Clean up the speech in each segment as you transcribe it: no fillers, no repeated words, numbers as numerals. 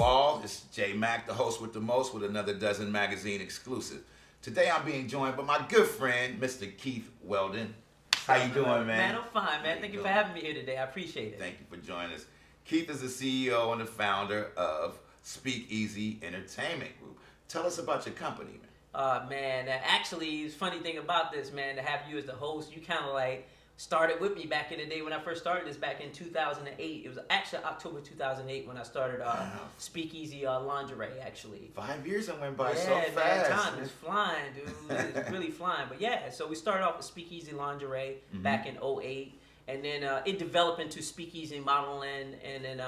all, it's J Mac, the host with the most, with another Dozen Magazine exclusive. Today I'm being joined by my good friend, Mr. Keith Weldon. How you doing, man? Man, I'm fine, man. Thank you for having me here today. I appreciate it. Thank you for joining us. Keith is the CEO and the founder of Speakeasy Entertainment Group. Tell us about your company, man. Man, actually, the funny thing about this, man, to have you as the host, you kind of like started with me back in the day when I first started this back in 2008. It was actually October 2008 when I started Speakeasy Lingerie, actually. 5 years went by yeah, so man, fast. Time is flying, dude. It's really flying. But yeah, so we started off with Speakeasy Lingerie back in '08, and then it developed into Speakeasy Modeling, and then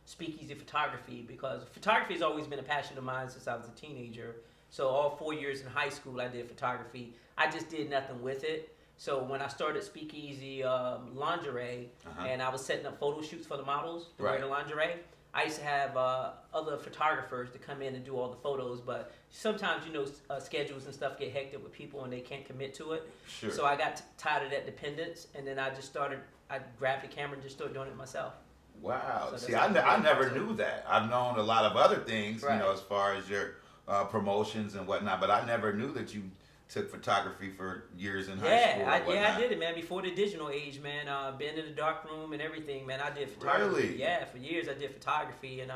Speakeasy Photography, because photography has always been a passion of mine since I was a teenager. So all 4 years in high school, I did photography. I just did nothing with it. So when I started Speakeasy Lingerie, and I was setting up photo shoots for the models to wear the lingerie, I used to have other photographers to come in and do all the photos. But sometimes, you know, schedules and stuff get hectic with people and they can't commit to it. Sure. So I got tired of that dependence, and then I grabbed the camera and just started doing it myself. Wow. So See, I never knew that. I've known a lot of other things, you know, as far as your promotions and whatnot, but I never knew that you took photography for years in high school. I did it, man. Before the digital age, man. Been in the dark room and everything, man. I did photography. Really? Yeah, for years I did photography, and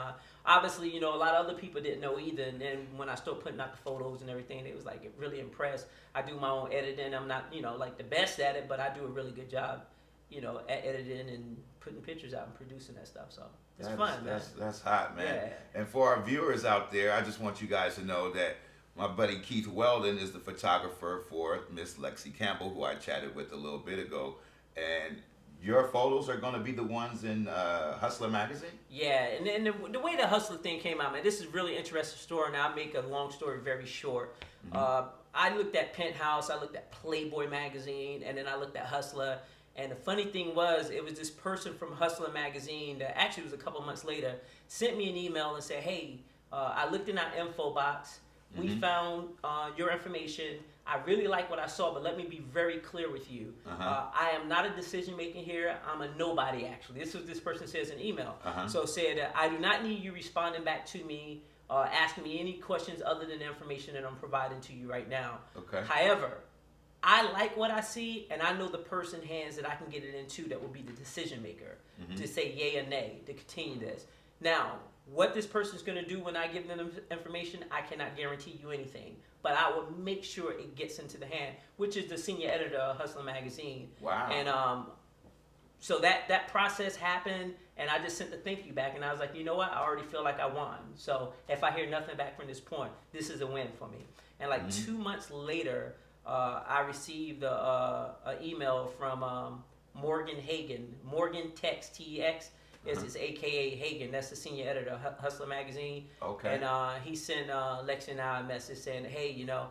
obviously, you know, a lot of other people didn't know either. And then when I started putting out the photos and everything, they was like really impressed. I do my own editing. I'm not, you know, like the best at it, but I do a really good job, you know, at editing and putting pictures out and producing that stuff. So it's fun, man. That's hot, man. Yeah. And for our viewers out there, I just want you guys to know that my buddy Keith Weldon is the photographer for Miss Lexi Campbell, who I chatted with a little bit ago. And your photos are going to be the ones in Hustler magazine? Yeah, and then the way the Hustler thing came out, man, this is a really interesting story, and I'll make a long story very short. I looked at Penthouse, I looked at Playboy magazine, and then I looked at Hustler. And the funny thing was, it was this person from Hustler magazine that actually was a couple months later, sent me an email and said, hey, I looked in our info box. We found your information. I really like what I saw, but let me be very clear with you. I am not a decision maker here. I'm a nobody, actually. This is what this person says in email. So said, I do not need you responding back to me, asking me any questions other than the information that I'm providing to you right now. However, I like what I see, and I know the person hands that I can get it into that will be the decision maker to say yay or nay, to continue this. Now, what this person's going to do when I give them information, I cannot guarantee you anything. But I will make sure it gets into the hand, which is the senior editor of Hustler magazine. Wow. And so that process happened, and I just sent the thank you back, and I was like, you know what? I already feel like I won. So if I hear nothing back from this point, this is a win for me. And like 2 months later, I received an email from Morgan Hagen, Morgan Tex, T-E-X. It's AKA Hagen. That's the senior editor of Hustler magazine. And he sent Lexi and I a message saying, hey, you know,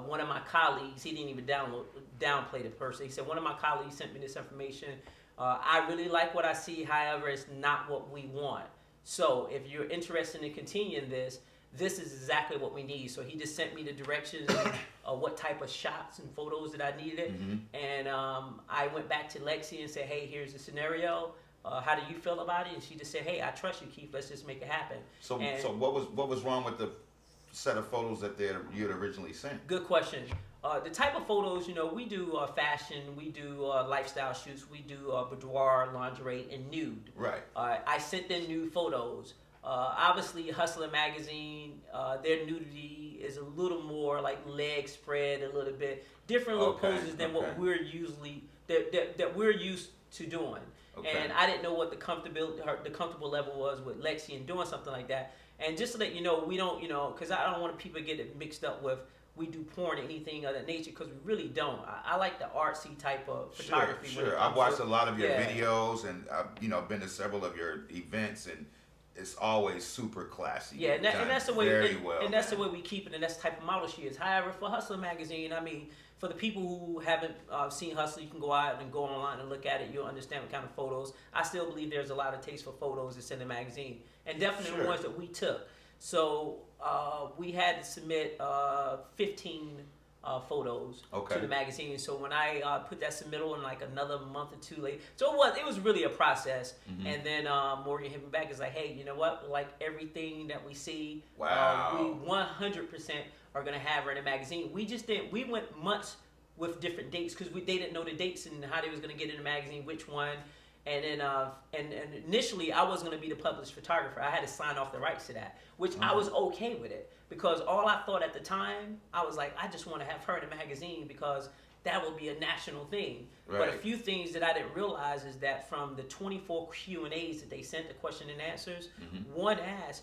one of my colleagues, he didn't even downplay the person. He said, one of my colleagues sent me this information. I really like what I see. However, it's not what we want. So if you're interested in continuing this, this is exactly what we need. So he just sent me the directions of what type of shots and photos that I needed. And I went back to Lexi and said, hey, here's the scenario. How do you feel about it? And she just said, hey, I trust you, Keith. Let's just make it happen. So what was wrong with the set of photos that you had originally sent? Good question. The type of photos, you know, we do fashion, we do lifestyle shoots, we do boudoir, lingerie, and nude. Right. I sent them nude photos. Obviously, Hustler magazine, their nudity is a little more like leg spread, a little bit different little poses than what we're usually that we're used to doing. And I didn't know what the comfortable level was with Lexi and doing something like that. And just to let you know, we don't, you know, because I don't want people to get it mixed up with we do porn or anything of that nature, because we really don't. I like the artsy type of photography. Sure. I've watched a lot of your videos, and I've, you know, been to several of your events, and it's always super classy. Yeah, and that's the way. Very well. And that's the way we keep it, and that's the type of model she is. However, for Hustler magazine, I mean, for the people who haven't seen Hustler, you can go out and go online and look at it. You'll understand what kind of photos. I still believe there's a lot of taste for photos that's in the magazine, and definitely the ones that we took. So we had to submit 15 photos Okay. to the magazine. So when I put that submittal in like another month or two later, so it was really a process. Mm-hmm. And then Morgan hit me back, is like, hey, you know what? Like everything that we see, Wow. we 100% are gonna have her in the magazine. We just didn't. We went months with different dates because they didn't know the dates and how they was gonna get in the magazine, which one. And then, and initially, I was going to be the published photographer. I had to sign off the rights to that, which I was okay with it because all I thought at the time, I was like, I just want to have her in the magazine because that will be a national thing. Right. But a few things that I didn't realize is that from the 24 Q&As that they sent, the question and answers, one asked,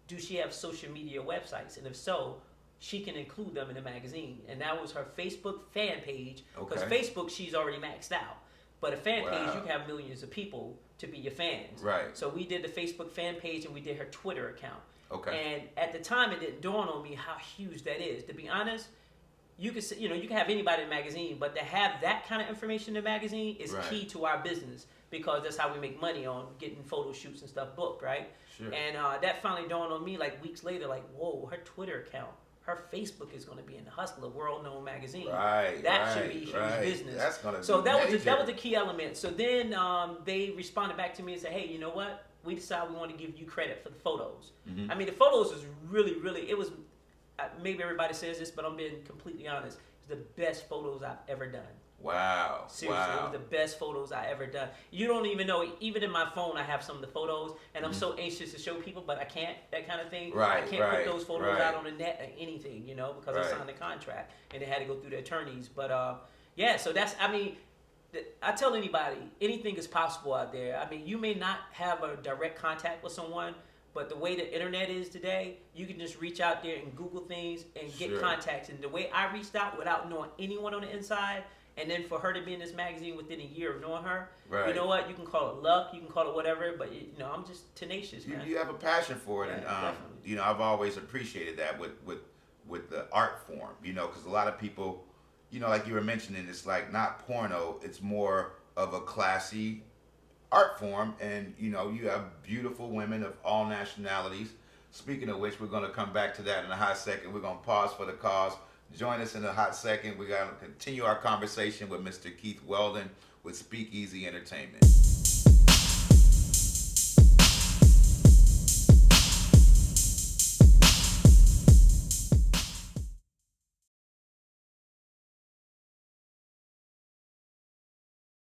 do she have social media websites? And if so, she can include them in the magazine. And that was her Facebook fan page because Okay. Facebook, she's already maxed out. But a fan Wow. page, you can have millions of people to be your fans. Right. So we did the Facebook fan page and we did her Twitter account. Okay. And at the time, it didn't dawn on me how huge that is. To be honest, you can have anybody in the magazine, but to have that kind of information in the magazine is Right. key to our business because that's how we make money on getting photo shoots and stuff booked, right? Sure. And that finally dawned on me like weeks later, like, whoa, her Twitter account. Her Facebook is going to be in the Hustler, world-known magazine. Right, that should right, be huge right. business. That's gonna so be that was major. the key element. So then they responded back to me and said, "Hey, you know what? We decided we want to give you credit for the photos. I mean, the photos is really, really. It was maybe everybody says this, but I'm being completely honest. It's the best photos I've ever done. Wow. Seriously, Wow. it was the best photos I ever done. You don't even know. Even in my phone, I have some of the photos, and I'm so anxious to show people, but I can't. That kind of thing. Right, I can't right, put those photos right. out on the net or anything, because Right. I signed the contract and they had to go through the attorneys. But yeah. So that's. I mean, I tell anybody, anything is possible out there. I mean, you may not have a direct contact with someone. But the way the internet is today, you can just reach out there and Google things and get Sure. contacts. And the way I reached out without knowing anyone on the inside, and then for her to be in this magazine within a year of knowing her, Right. you know what? You can call it luck, you can call it whatever, but I'm just tenacious, You, man. you have a passion for it, Yeah, and definitely. I've always appreciated that with the art form, because a lot of people, like you were mentioning, it's like not porno, it's more of a classy art form, and you have beautiful women of all nationalities. Speaking of which, we're going to come back to that in a hot second. We're going to pause for the cause. Join us in a hot second. We're going to continue our conversation with Mr. Keith Weldon with Speakeasy Entertainment.